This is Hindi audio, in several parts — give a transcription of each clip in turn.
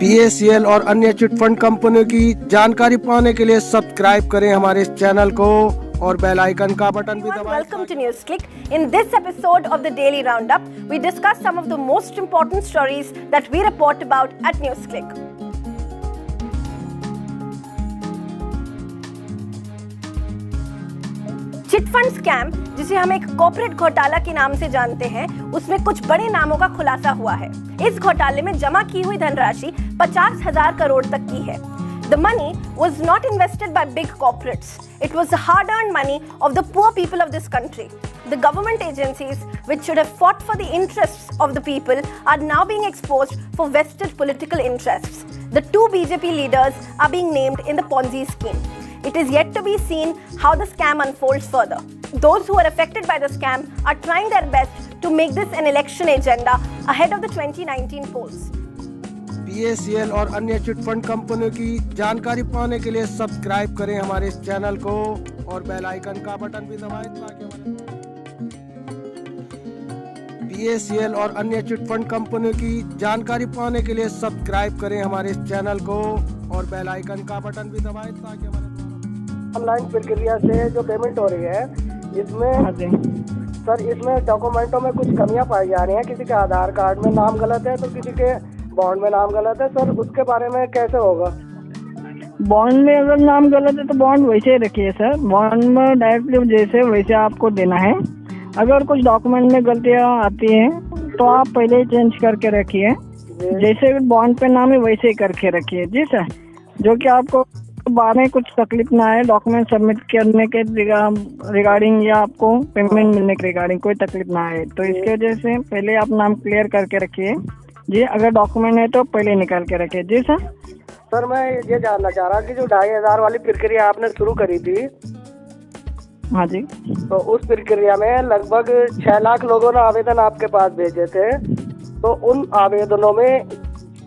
PACL और अन्य चिटफंड कंपनियों की जानकारी पाने के लिए सब्सक्राइब करें हमारे इस चैनल को और बेल आइकन का बटन भी दबाएं। Welcome to NewsClick. In this episode of the Daily Roundup, we discuss some of the most important stories that we report about at NewsClick. Chit fund scam, जिसे हम एक कॉर्पोरेट घोटाला के नाम से जानते हैं, उसमें कुछ बड़े नामों का खुलासा हुआ है। इस घोटाले में जमा की हुई धनराशि 50,000 करोड़ तक की है। The money was not invested by big corporates. It was the hard-earned money of the poor people of this country. The government agencies, which should have fought for the interests of the people, are now being exposed for vested political interests. The two BJP leaders are being named in the Ponzi scheme. It is yet to be seen how the scam unfolds further. Those who are affected by the scam are trying their best to make this an election agenda ahead of the 2019 polls. PACL और अन्य चिटफंड कंपनियों की जानकारी पाने के लिए सब्सक्राइब करें हमारे इस चैनल को और बेल आइकन का बटन भी दबाएं ताकि PACL और अन्य चिटफंड कंपनियों की जानकारी पाने के लिए सब्सक्राइब करें हमारे इस चैनल को और बेल आइकन का बटन भी दबाएं ताकि हमारे ऑनलाइन प्रक्रिया से जो पेमेंट हो रही है इसमें डॉक्यूमेंटों में कुछ कमियां पाई जा रही हैं। किसी के आधार कार्ड में नाम गलत है तो किसी के बॉन्ड में नाम गलत है। सर उसके बारे में कैसे होगा? बॉन्ड में अगर नाम गलत है तो बॉन्ड वैसे ही रखिए सर। बॉन्ड में डायरेक्टली जैसे वैसे आपको देना है। अगर कुछ डॉक्यूमेंट में गलतियां आती हैं तो आप पहले ही चेंज करके रखिए। जैसे बॉन्ड पे नाम है वैसे ही करके रखिए जी सर, जो कि आपको बाद में कुछ तकलीफ ना आए। डॉक्यूमेंट सबमिट करने के रिगार्डिंग या आपको पेमेंट मिलने के रिगार्डिंग कोई तकलीफ ना आए, तो इसके वजह से पहले आप नाम क्लियर करके रखिए जी। अगर डॉक्यूमेंट है तो पहले निकाल के रखिए जी सर। सर मैं ये जानना चाह रहा कि जो 2,500 वाली प्रक्रिया आपने शुरू करी थी, हाँ जी, तो उस प्रक्रिया में लगभग 6 लाख लोगों ने आवेदन आपके पास भेजे थे। तो उन आवेदनों में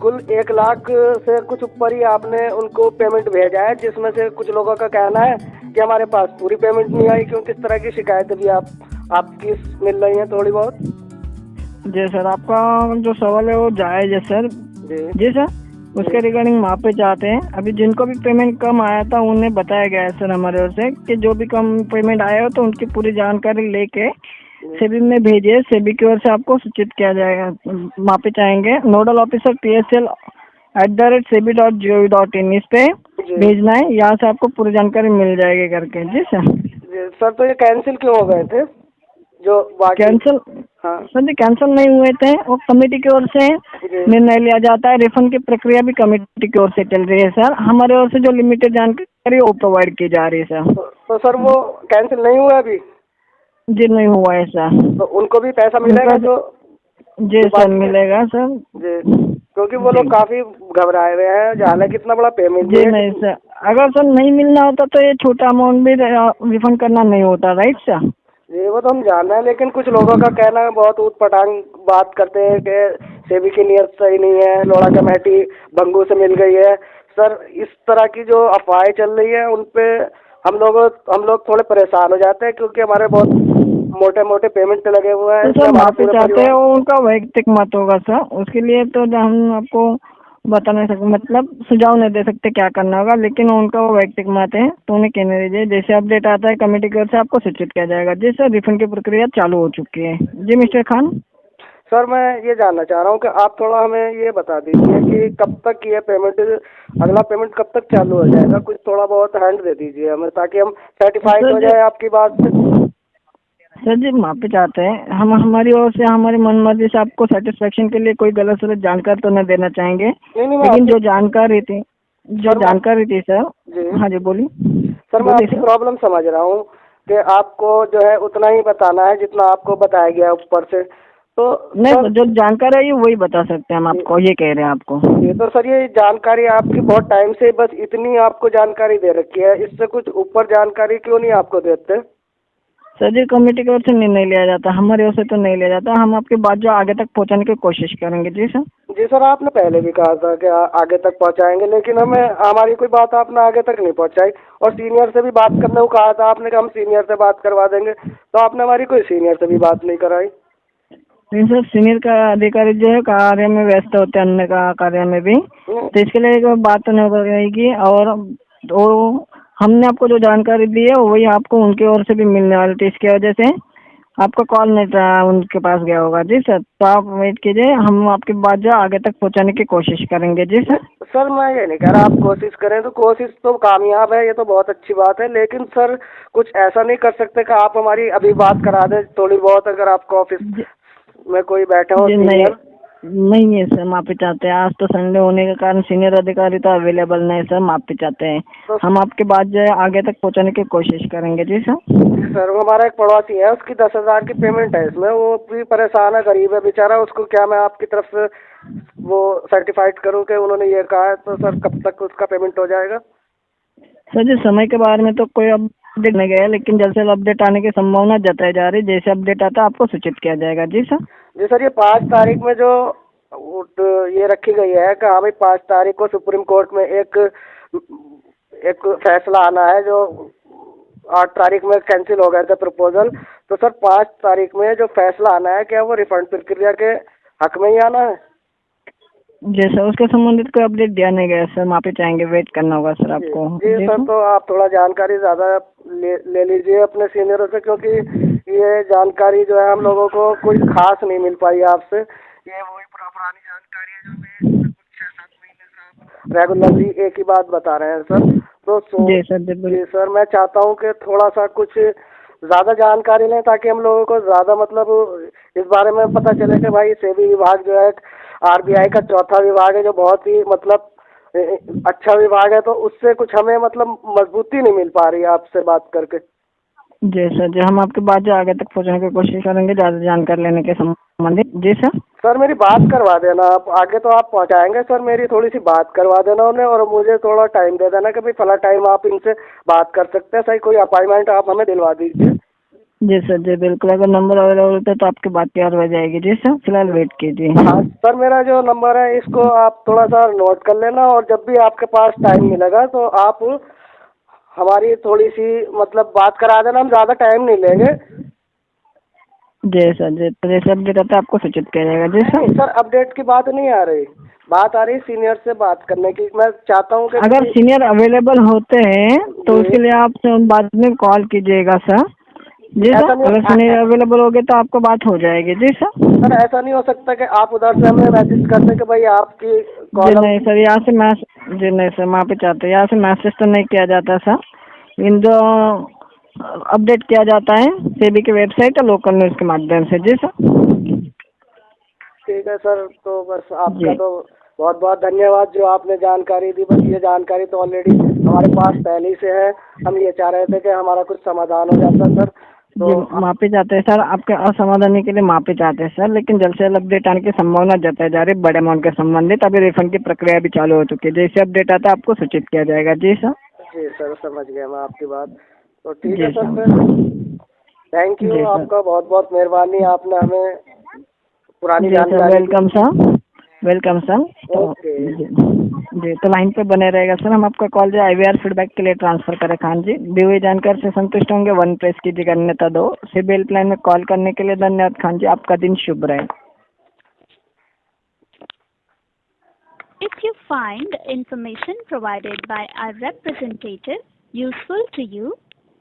कुल 1 लाख से कुछ ऊपर ही आपने उनको पेमेंट भेजा है, जिसमें से कुछ लोगों का कहना है कि हमारे पास पूरी पेमेंट नहीं आई। क्योंकि इस तरह की शिकायतें भी आपकी मिल रही हैं थोड़ी बहुत। जी सर, आपका जो सवाल है वो जायज़ है सर। जी सर, उसके रिगार्डिंग माफी चाहते हैं। अभी जिनको भी पेमेंट कम आया था उन्हें बताया गया है सर हमारे ओर से कि जो भी कम पेमेंट आया हो तो उनकी पूरी जानकारी लेके सेबी में भेजिए। सेबी की ओर से आपको सूचित किया जाएगा। माफी चाहेंगे। नोडल ऑफिसर PACL@sebi.gov.in इस पे भेजना है। यहाँ से आपको पूरी जानकारी मिल जाएगी करके जी सर। सर तो ये कैंसिल क्यों हो गए थे? जो कैंसिल, हाँ सर जी कैंसिल नहीं हुए थे, वो कमेटी की ओर से निर्णय लिया जाता है। रिफंड की प्रक्रिया भी कमेटी की ओर से चल रही है सर। हमारे ओर से जो लिमिटेड जानकारी वो प्रोवाइड की जा रही है सर। तो सर वो कैंसिल नहीं हुआ अभी? जी नहीं हुआ है सर। तो उनको भी पैसा मिलेगा जो? जी सर मिलेगा सर जी, क्योंकि वो लोग काफी घबराए हुए हैं। हालांकि कितना बड़ा पेमेंट जी नहीं सर, अगर सर नहीं मिलना होता तो ये छोटा अमाउंट भी रिफंड करना नहीं होता, राइट सर? ये वो तो हम जान रहे हैं, लेकिन कुछ लोगों का कहना है, बहुत ऊटपटांग बात करते हैं कि सेबी की नीयत सही नहीं है, लोढ़ा कमेटी बंगू से मिल गई है। सर इस तरह की जो अफवाहें चल रही है उन पे हम लोग थोड़े परेशान हो जाते हैं, क्योंकि हमारे बहुत मोटे मोटे पेमेंट लगे हुए हैं। तो सर माफी चाहते हैं, वो उनका वैयक्तिक मत होगा सर। उसके लिए तो हम आपको बता नहीं सकते, मतलब सुझाव नहीं दे सकते क्या करना होगा, लेकिन उनका वो वैयक्तिक मत है तो उन्हें कहने दीजिए। जैसे अपडेट आता है कमेटी की ओर से आपको सूचित किया जाएगा जी सर। रिफंड की प्रक्रिया चालू हो चुकी है जी मिस्टर खान। सर मैं ये जानना चाह रहा हूँ कि आप थोड़ा हमें ये बता दीजिए कि कब तक ये पेमेंट, अगला पेमेंट कब तक चालू हो जाएगा? कुछ थोड़ा बहुत हैंड दे दीजिए हमें, ताकि हम सर्टिफाइड हो जाए आपकी बात से। सर जी माफी चाहते हैं, हम हमारी ओर से हमारी मनमर्जी से आपको सेटिस्फेक्शन के लिए कोई गलत सलत जानकारी तो नहीं देना चाहेंगे। लेकिन जो जानकारी थी सर। हाँ जी बोलिए सर। मैं आपकी प्रॉब्लम समझ रहा हूँ कि आपको जो है उतना ही बताना है जितना आपको बताया गया ऊपर से। तो नहीं, जो जानकारी है वही बता सकते हैं हम आपको, ये कह रहे हैं आपको। ये तो सर ये जानकारी आपकी बहुत टाइम से बस इतनी आपको जानकारी दे रखी है, इससे कुछ ऊपर जानकारी क्यों नहीं आपको देते? सर जी कमेटी की ओर से निर्णय लिया जाता है, हमारी ओर से तो नहीं लिया जाता। हम आपकी बात जो आगे तक पहुंचाने की कोशिश करेंगे जी सर। जी सर, आपने पहले भी कहा था कि आगे तक पहुंचाएंगे, लेकिन हमारी कोई बात आपने आगे तक नहीं पहुंचाई। और सीनियर से भी बात करने को कहा था आपने कि हम सीनियर से बात करवा देंगे, तो आपने हमारी कोई सीनियर से भी बात नहीं कराई। नहीं सर, सीनियर का अधिकारी जो है कार्य में व्यस्त होते हैं, अन्य का कार्य में भी, तो इसके लिए एक बात नहीं हो रहेगी। और तो हमने आपको जो जानकारी दी है वही आपको उनकी ओर से भी मिलने वाली थी, इसकी वजह से आपका कॉल नहीं था, उनके पास गया होगा। जी सर, तो आप वेट कीजिए, हम आपकी बात जो आगे तक पहुंचाने की कोशिश करेंगे। जी सर। सर मैं ये नहीं कह रहा आप कोशिश करें, तो कोशिश तो कामयाब है, ये तो बहुत अच्छी बात है, लेकिन सर कुछ ऐसा नहीं कर सकते कि आप हमारी अभी बात करा दें थोड़ी बहुत, अगर आपको ऑफिस में कोई बैठे हो जी सीनियर? नहीं है सर, माफी चाहते हैं। आज तो संडे होने के कारण सीनियर अधिकारी तो अवेलेबल नहीं सर, माफी चाहते हैं। तो हम आपकी बात जो है आगे तक पहुंचाने की कोशिश करेंगे। जी सर। सर वो हमारा एक पड़ोसी है, उसकी 10,000 की पेमेंट है इसमें, वो भी परेशान है, गरीब है बेचारा, उसको क्या मैं आपकी तरफ से वो सर्टिफाइड करूं कि उन्होंने ये कहा है, तो सर कब तक उसका पेमेंट हो जाएगा? सर जी, समय के बारे में तो कोई अपडेट नहीं गया, लेकिन जल्द से जल्द अपडेट आने की संभावना जताई जा रही है। जैसे अपडेट आता है आपको सूचित किया जाएगा। जी सर। जी सर, ये 5 तारीख में जो ये रखी गई है कि हाँ भाई 5 तारीख को सुप्रीम कोर्ट में एक फैसला आना है, जो 8 तारीख में कैंसिल हो गए थे प्रपोजल, तो सर 5 तारीख में जो फैसला आना है, क्या वो रिफंड प्रक्रिया के हक में ही आना है? जी सर, उसके संबंधित कोई अपडेट दिया नहीं गया सर, माफी चाहेंगे, वेट करना होगा सर आपको। जी सर, तो आप थोड़ा जानकारी ज़्यादा ले लीजिए अपने सीनियरों से, क्योंकि ये जानकारी जो है हम लोगों को कोई खास नहीं मिल पाई आपसे। ये वही पुरानी जानकारी है जो हमें कुछ 6-7 महीने से आप रेगुलरली एक ही बात बता रहे हैं सर। तो जी सर, मैं चाहता हूँ कि थोड़ा सा कुछ ज़्यादा जानकारी लें, ताकि हम लोगों को ज़्यादा मतलब इस बारे में पता चले कि भाई सेबी विभाग जो है आरबीआई का चौथा विभाग है, जो बहुत ही मतलब अच्छा विभाग है, तो उससे कुछ हमें मतलब मजबूती नहीं मिल पा रही है आपसे बात करके। जी सर जी, हम आपकी बात जो आगे तक पहुंचाने की कोशिश करेंगे ज़्यादा जानकारी लेने के संबंधित। जी सर। सर मेरी बात करवा देना आप, आगे तो आप पहुंचाएंगे सर, मेरी थोड़ी सी बात करवा देना उन्हें, और मुझे थोड़ा टाइम दे देना कि भाई फला टाइम आप इनसे बात कर सकते हैं, सही कोई अपॉइंटमेंट आप हमें दिलवा दीजिए। जी सर जी, बिल्कुल, अगर नंबर अवेलेबल होता है तो आपकी बात तैयार हो जाएगी। जी सर, फिलहाल वेट कीजिए। हाँ सर, मेरा जो नंबर है इसको आप थोड़ा सा नोट कर लेना, और जब भी आपके पास टाइम मिलेगा तो आप हमारी थोड़ी सी मतलब बात करा देना, हम ज़्यादा टाइम नहीं लेंगे। जी सर जी, तो जैसे अपडेट आता है आपको सूचित किया जाएगा। जी सर। सर अपडेट की बात नहीं आ रही, बात आ रही सीनियर से बात करने की। मैं चाहता हूँ कि अगर सीनियर अवेलेबल होते हैं तो उसके लिए आप बाद में कॉल कीजिएगा सर। जी सर, अगर सीनियर अवेलेबल हो गए तो आपको बात हो जाएगी। जी सर। सर ऐसा नहीं हो सकता कि आप उधर से हमें मैसेज कर दें कि भाई आपकी जी नहीं सर, यहाँ से जी नहीं सर, माफी चाहते हैं, यहाँ से मैसेज तो नहीं किया जाता सर, इन जो अपडेट किया जाता है सेबी की वेबसाइट और लोकल न्यूज़ के माध्यम से। जी सर। ठीक है सर, तो बस आपका तो बहुत बहुत धन्यवाद जो आपने जानकारी दी। बस ये जानकारी तो ऑलरेडी हमारे पास पहले से है, हम ये चाह रहे थे कि हमारा कुछ समाधान हो जाता सर। तो माफी चाहते हैं सर, आपके असमाधान के लिए माफी चाहते हैं सर, लेकिन जल्द से जल्द अपडेट आने की संभावना जताई जा रही है बड़े अमाउंट के संबंधित। अभी रिफंड की प्रक्रिया भी चालू हो चुकी है, जैसे अपडेट आता है आपको सूचित किया जाएगा। जी सर। जी सर, समझ गया मैं आपकी बात। तो ठीक है सर, फिर थैंक यू, आपका बहुत बहुत मेहरबानी, आपने हमें पुरानी जानकारी। Welcome sir, welcome sir. Okay जी, तो लाइन पे बने रहेगा सर, हम आपका कॉल जो IVR फीडबैक के लिए ट्रांसफर करें। खान जी, दी हुई जानकारी से संतुष्ट होंगे 1 प्रेस कीजिएगा, अन्यथा 2। सिबी हेल्पलाइन में कॉल करने के लिए धन्यवाद खान जी, आपका दिन शुभ रहे। If you find the information provided by our representative useful to you,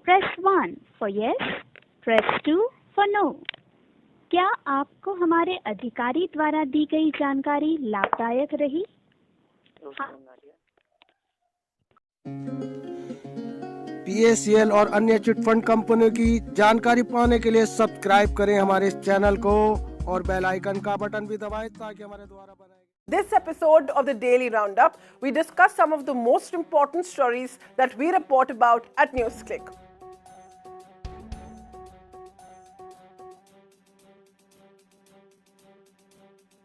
press 1 for yes, press 2 for no. क्या आपको हमारे अधिकारी द्वारा दी गई जानकारी लाभदायक रही? PACL और अन्य चिटफंड कंपनियों की जानकारी पाने के लिए सब्सक्राइब करें हमारे इस चैनल को और बेल आइकन का बटन भी दबाएं ताकि हमारे द्वारा बनाए। This episode of the Daily Roundup, we discuss some of the most important stories that we report about at NewsClick.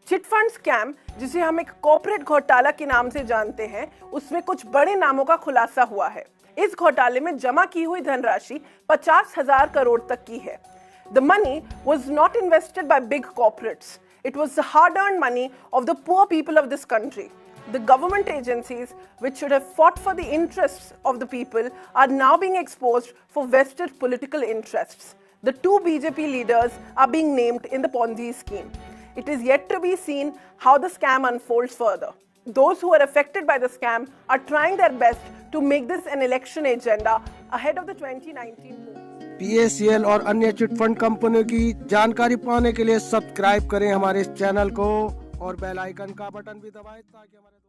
Chit fund scam, जिसे हम एक कॉर्पोरेट घोटाला के नाम से जानते हैं, उसमें कुछ बड़े नामों का खुलासा हुआ है। इस घोटाले में जमा की हुई धनराशि 50,000 करोड़ तक की है। The money was not invested by big corporates. It was the hard-earned money of the poor people of this country. The government agencies, which should have fought for the interests of the people, are now being exposed for vested political interests. The two BJP leaders are being named in the Ponzi scheme. It is yet to be seen how the scam unfolds further. Those who are affected by the scam are trying their best to make this an election agenda ahead of the 2019 polls. PACL और अन्य चिटफंड कंपनियों की जानकारी पाने के लिए सब्सक्राइब करें हमारे इस चैनल को और बेल आइकन का बटन भी दबाएं ताकि हमारे